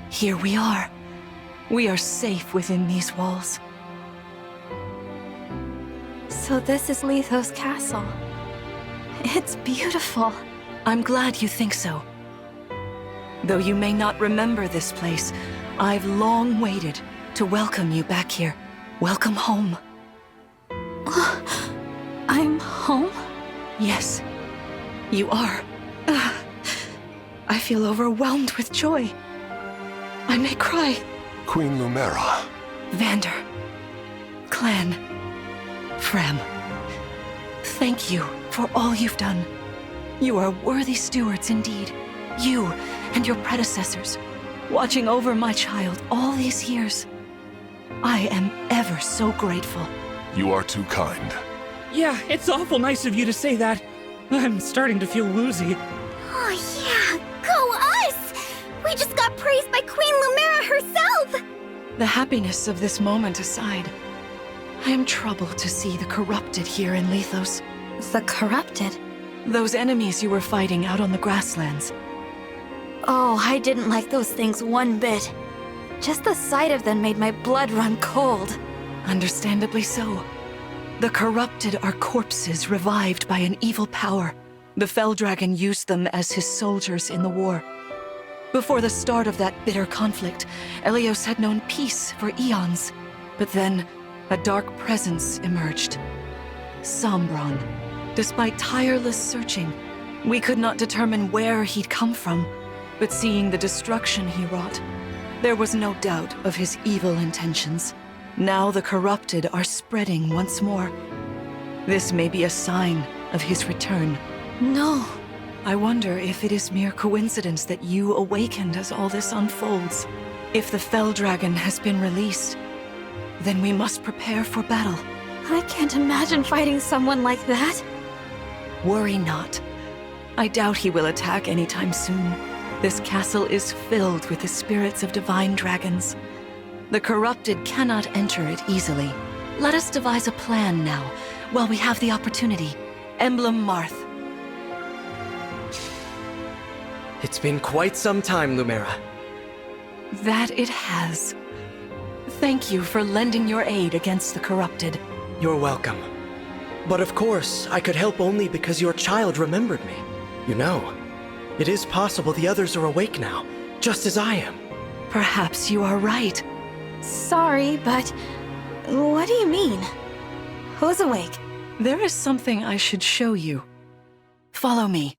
Here we are. We are safe within these walls. So this is Lithos Castle. It's beautiful. I'm glad you think so. Though you may not remember this place, I've long waited to welcome you back here. Welcome home. I'm home? Yes, you are. I feel overwhelmed with joy. I may cry. Queen Lumera. Vander. Clan. Frem. Thank you for all you've done. You are worthy stewards indeed. You and your predecessors, watching over my child all these years. I am ever so grateful. You are too kind. Yeah, it's awful nice of you to say that. I'm starting to feel woozy. Oh yeah, go us! We just got praised by Queen Lumera herself! The happiness of this moment aside, I am troubled to see the corrupted here in Lithos. The corrupted? Those enemies you were fighting out on the grasslands. Oh, I didn't like those things one bit. Just the sight of them made my blood run cold. Understandably so. The corrupted are corpses revived by an evil power. The Fell Dragon used them as his soldiers in the war. Before the start of that bitter conflict, Elyos had known peace for eons. But then, a dark presence emerged. Sombron. Despite tireless searching, we could not determine where he'd come from. But seeing the destruction he wrought, there was no doubt of his evil intentions. Now the corrupted are spreading once more. This may be a sign of his return. No. I wonder if it is mere coincidence that you awakened as all this unfolds. If the Fell Dragon has been released, then we must prepare for battle. I can't imagine fighting someone like that. Worry not. I doubt he will attack anytime soon. This castle is filled with the spirits of divine dragons. The corrupted cannot enter it easily. Let us devise a plan now, while we have the opportunity. Emblem Marth. It's been quite some time, Lumera. That it has. Thank you for lending your aid against the corrupted. You're welcome. But of course, I could help only because your child remembered me. You know, it is possible the others are awake now, just as I am. Perhaps you are right. Sorry, but what do you mean? Who's awake? There is something I should show you. Follow me.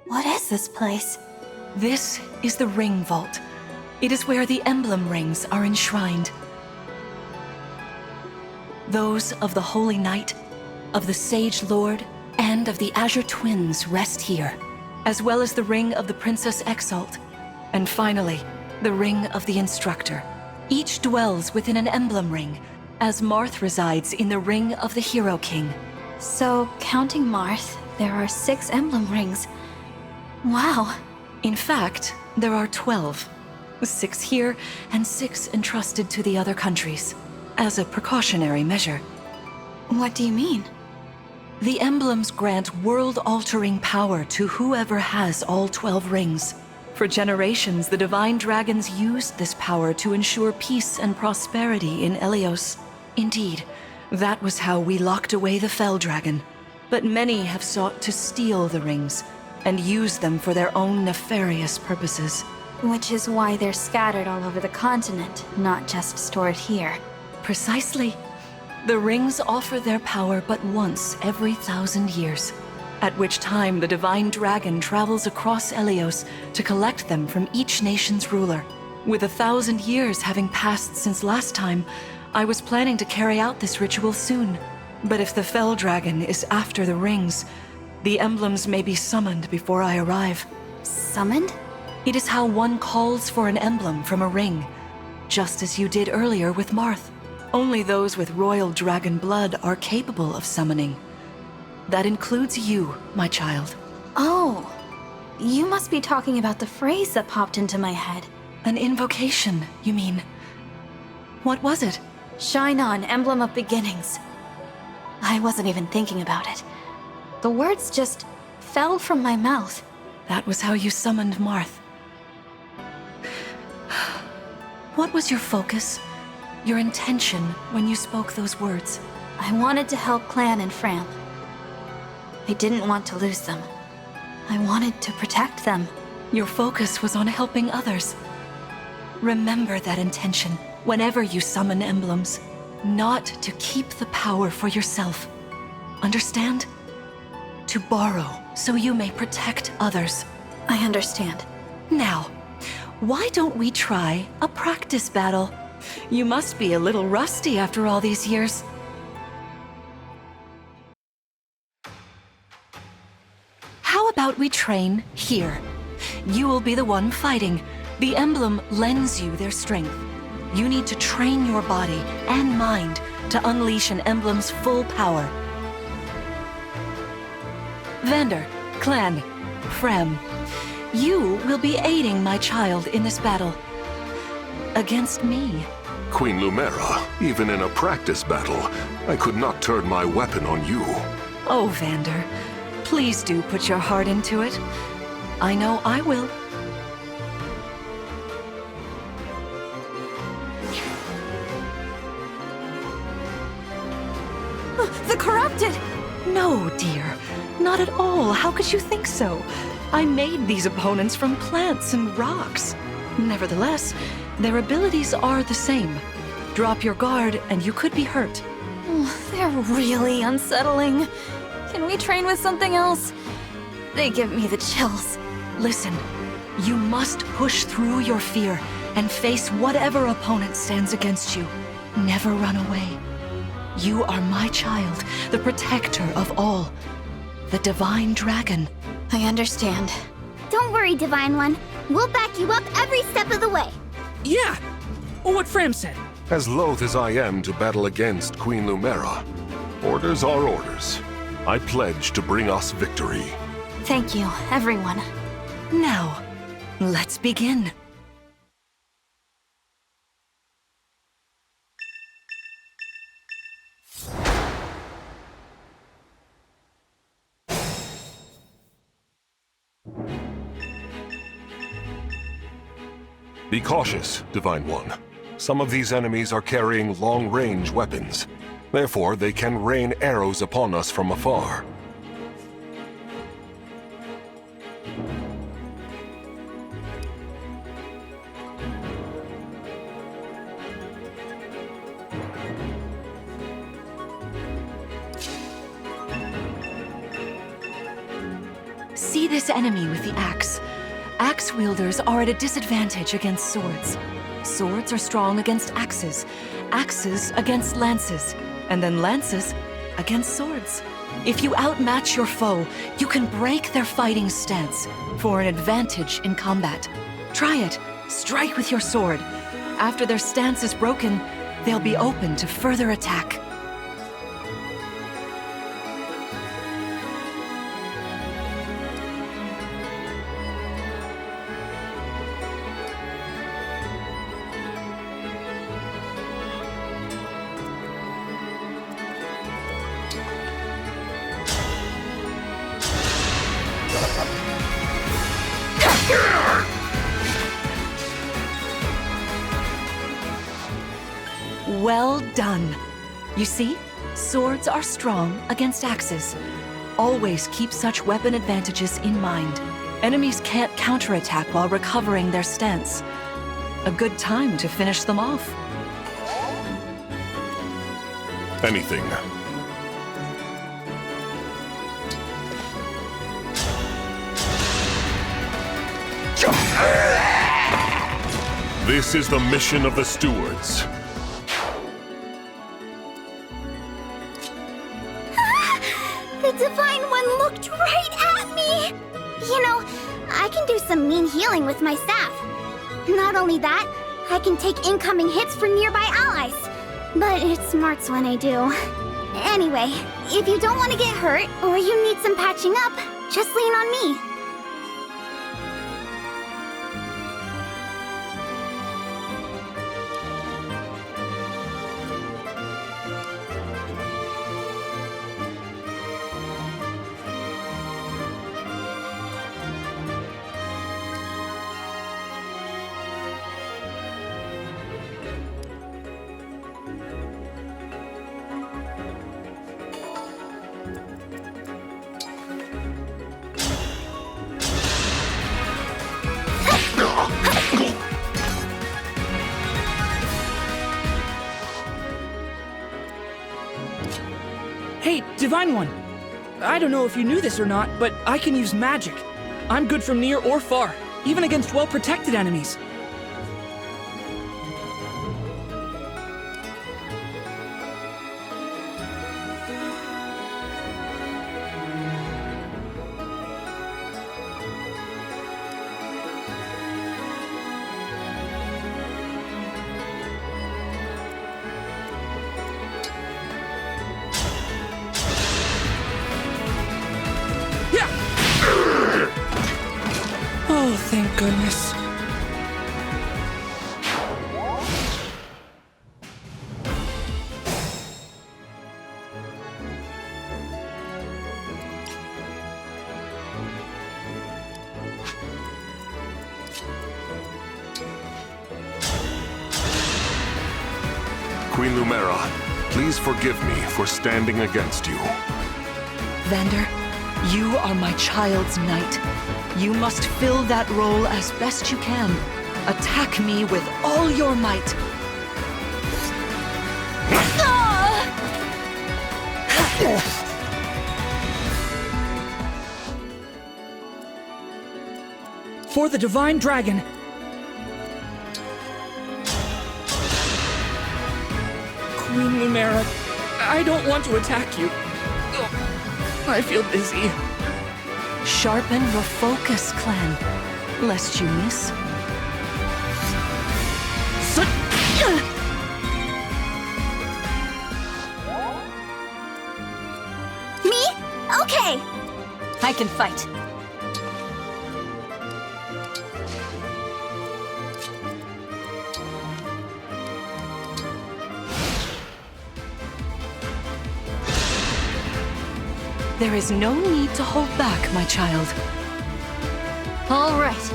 What is this place? This is the Ring Vault. It is where the emblem rings are enshrined. Those of the Holy Knight, of the Sage Lord, and of the Azure Twins rest here, as well as the ring of the Princess Exalt, and finally, the ring of the Instructor. Each dwells within an emblem ring, as Marth resides in the ring of the Hero King. So, counting Marth, there are 6 emblem rings. Wow. In fact, there are 12. 6 here, and 6 entrusted to the other countries, as a precautionary measure. What do you mean? The emblems grant world-altering power to whoever has all 12 rings. For generations, the divine dragons used this power to ensure peace and prosperity in Elyos. Indeed, that was how we locked away the Fell Dragon. But many have sought to steal the rings and use them for their own nefarious purposes. Which is why they're scattered all over the continent, not just stored here. Precisely. The rings offer their power but once every 1,000 years, at which time the divine dragon travels across Elyos to collect them from each nation's ruler. With 1,000 years having passed since last time, I was planning to carry out this ritual soon. But if the Fell Dragon is after the rings, the emblems may be summoned before I arrive. Summoned? It is how one calls for an emblem from a ring, just as you did earlier with Marth. Only those with royal dragon blood are capable of summoning. That includes you, my child. Oh, you must be talking about the phrase that popped into my head. An invocation, you mean? What was it? Shine on, emblem of beginnings. I wasn't even thinking about it. The words just fell from my mouth. That was how you summoned Marth. What was your focus? Your intention when you spoke those words? I wanted to help Clan and Fram. I didn't want to lose them. I wanted to protect them. Your focus was on helping others. Remember that intention whenever you summon emblems. Not to keep the power for yourself. Understand? To borrow so you may protect others. I understand. Now, why don't we try a practice battle? You must be a little rusty after all these years. How about we train here? You will be the one fighting. The emblem lends you their strength. You need to train your body and mind to unleash an emblem's full power. Vander, Clan, Fram, you will be aiding my child in this battle. Against me. Queen Lumera, even in a practice battle, I could not turn my weapon on you. Oh, Vander, please do put your heart into it. I know I will. The corrupted! No, dear. Not at all. How could you think so? I made these opponents from plants and rocks. Nevertheless, their abilities are the same. Drop your guard and you could be hurt. They're really unsettling. Can we train with something else? They give me the chills. Listen, you must push through your fear and face whatever opponent stands against you. Never run away. You are my child, the protector of all. The Divine Dragon. I understand. Don't worry, Divine One. We'll back you up every step of the way. Yeah! What Fram said. As loath as I am to battle against Queen Lumera, orders are orders. I pledge to bring us victory. Thank you, everyone. Now, let's begin. Be cautious, Divine One. Some of these enemies are carrying long-range weapons. Therefore, they can rain arrows upon us from afar. See this enemy with the axe. Axe wielders are at a disadvantage against swords. Swords are strong against axes, axes against lances, and then lances against swords. If you outmatch your foe, you can break their fighting stance for an advantage in combat. Try it. Strike with your sword. After their stance is broken, they'll be open to further attack. Well done. You see, swords are strong against axes. Always keep such weapon advantages in mind. Enemies can't counterattack while recovering their stance. A good time to finish them off. Anything. This is the mission of the stewards. The Divine One looked right at me! You know, I can do some mean healing with my staff. Not only that, I can take incoming hits from nearby allies. But it smarts when I do. Anyway, if you don't want to get hurt, or you need some patching up, just lean on me. Hey, Divine One! I don't know if you knew this or not, but I can use magic. I'm good from near or far, even against well-protected enemies. Oh, thank goodness. Queen Lumera, please forgive me for standing against you. Vander, you are my child's knight. You must fill that role as best you can. Attack me with all your might. For the Divine Dragon! Queen Lumera, I don't want to attack you. I feel dizzy. Sharpen your focus, clan, lest you miss. Me? Okay! I can fight. There is no need to hold back, my child. All right.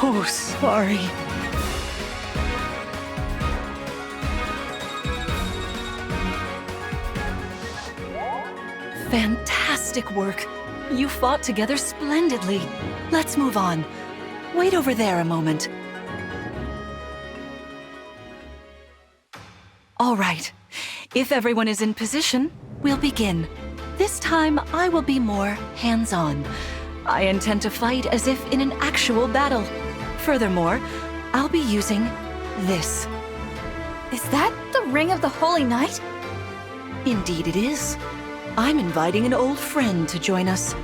Oh, sorry. Fantastic work. You fought together splendidly. Let's move on. Wait over there a moment. All right. If everyone is in position, we'll begin. This time, I will be more hands-on. I intend to fight as if in an actual battle. Furthermore, I'll be using this. Is that the Ring of the Holy Knight? Indeed it is. I'm inviting an old friend to join us.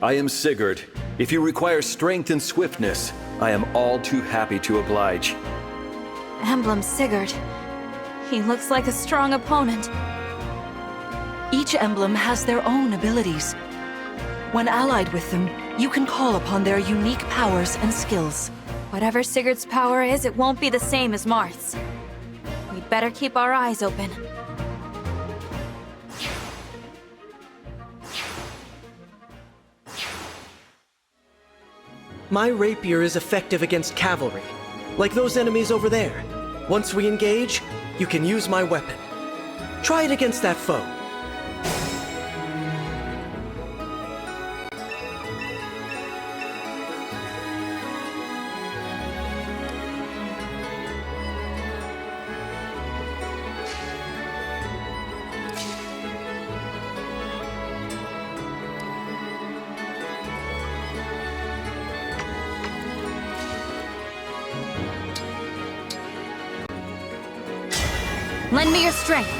I am Sigurd. If you require strength and swiftness, I am all too happy to oblige. Emblem Sigurd. He looks like a strong opponent. Each emblem has their own abilities. When allied with them, you can call upon their unique powers and skills. Whatever Sigurd's power is, it won't be the same as Marth's. We'd better keep our eyes open. My rapier is effective against cavalry, like those enemies over there. Once we engage, you can use my weapon. Try it against that foe. Lend me your strength.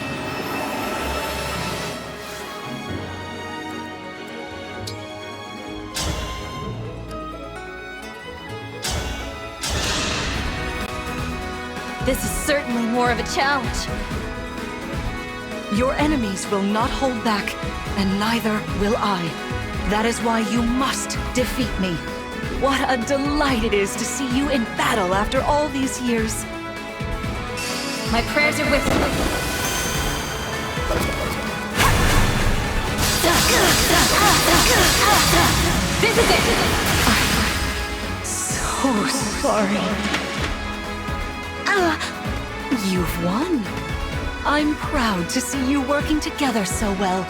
This is certainly more of a challenge. Your enemies will not hold back, and neither will I. That is why you must defeat me. What a delight it is to see you in battle after all these years. My prayers are with you. This is it! So sorry. You've won. I'm proud to see you working together so well.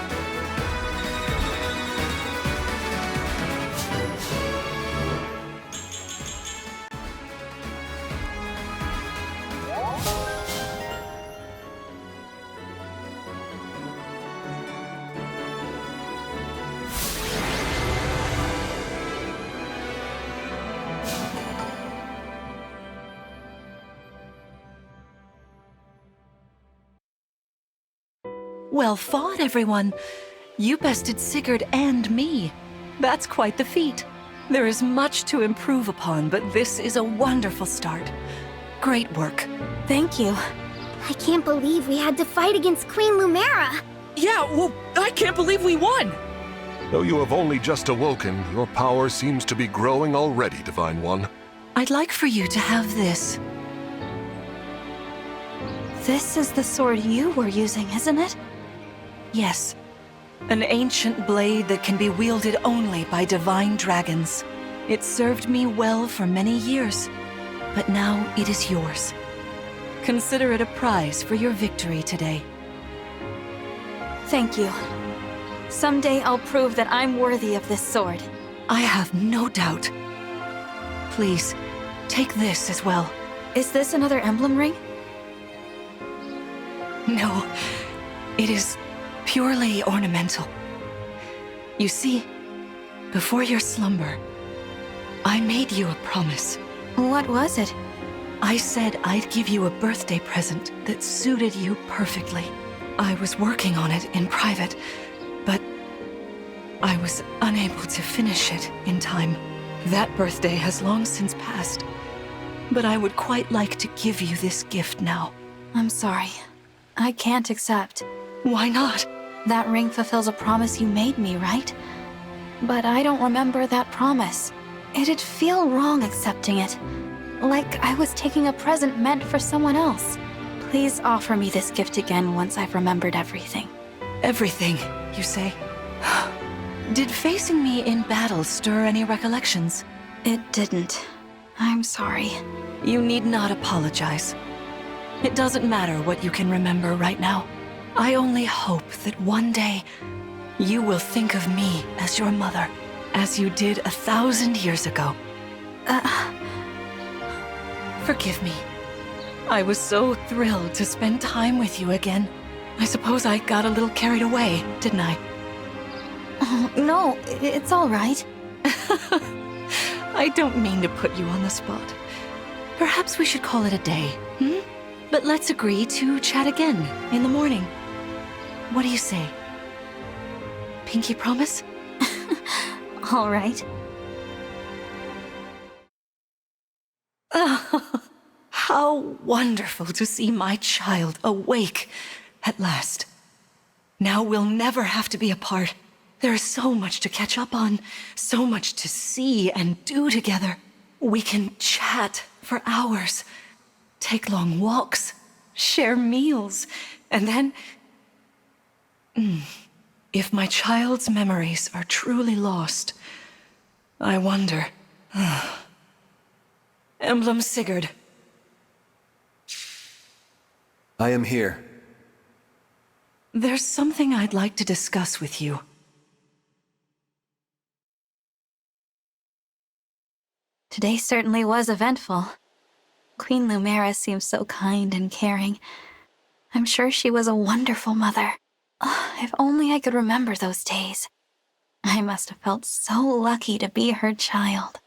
Well fought, everyone. You bested Sigurd and me. That's quite the feat. There is much to improve upon, but this is a wonderful start. Great work. Thank you. I can't believe we had to fight against Queen Lumera. Yeah, well, I can't believe we won! Though you have only just awoken, your power seems to be growing already, Divine One. I'd like for you to have this. This is the sword you were using, isn't it? Yes. An ancient blade that can be wielded only by divine dragons. It served me well for many years, but now it is yours. Consider it a prize for your victory today. Thank you. Someday I'll prove that I'm worthy of this sword. I have no doubt. Please, take this as well. Is this another emblem ring? No, it is purely ornamental. You see, before your slumber, I made you a promise. What was it? I said I'd give you a birthday present that suited you perfectly. I was working on it in private, but I was unable to finish it in time. That birthday has long since passed, but I would quite like to give you this gift now. I'm sorry. I can't accept. Why not? That ring fulfills a promise you made me, right? But I don't remember that promise. It'd feel wrong accepting it. Like I was taking a present meant for someone else. Please offer me this gift again once I've remembered everything. Everything, you say? Did facing me in battle stir any recollections? It didn't. I'm sorry. You need not apologize. It doesn't matter what you can remember right now. I only hope that one day you will think of me as your mother, as you did 1,000 years ago. Forgive me. I was so thrilled to spend time with you again. I suppose I got a little carried away, didn't I? No, it's all right. I don't mean to put you on the spot. Perhaps we should call it a day, hmm? But let's agree to chat again in the morning. What do you say? Pinky promise? All right. How wonderful to see my child awake at last. Now we'll never have to be apart. There is so much to catch up on, so much to see and do together. We can chat for hours, take long walks, share meals, and then... If my child's memories are truly lost, I wonder... Emblem Sigurd. I am here. There's something I'd like to discuss with you. Today certainly was eventful. Queen Lumera seems so kind and caring. I'm sure she was a wonderful mother. If only I could remember those days. I must have felt so lucky to be her child.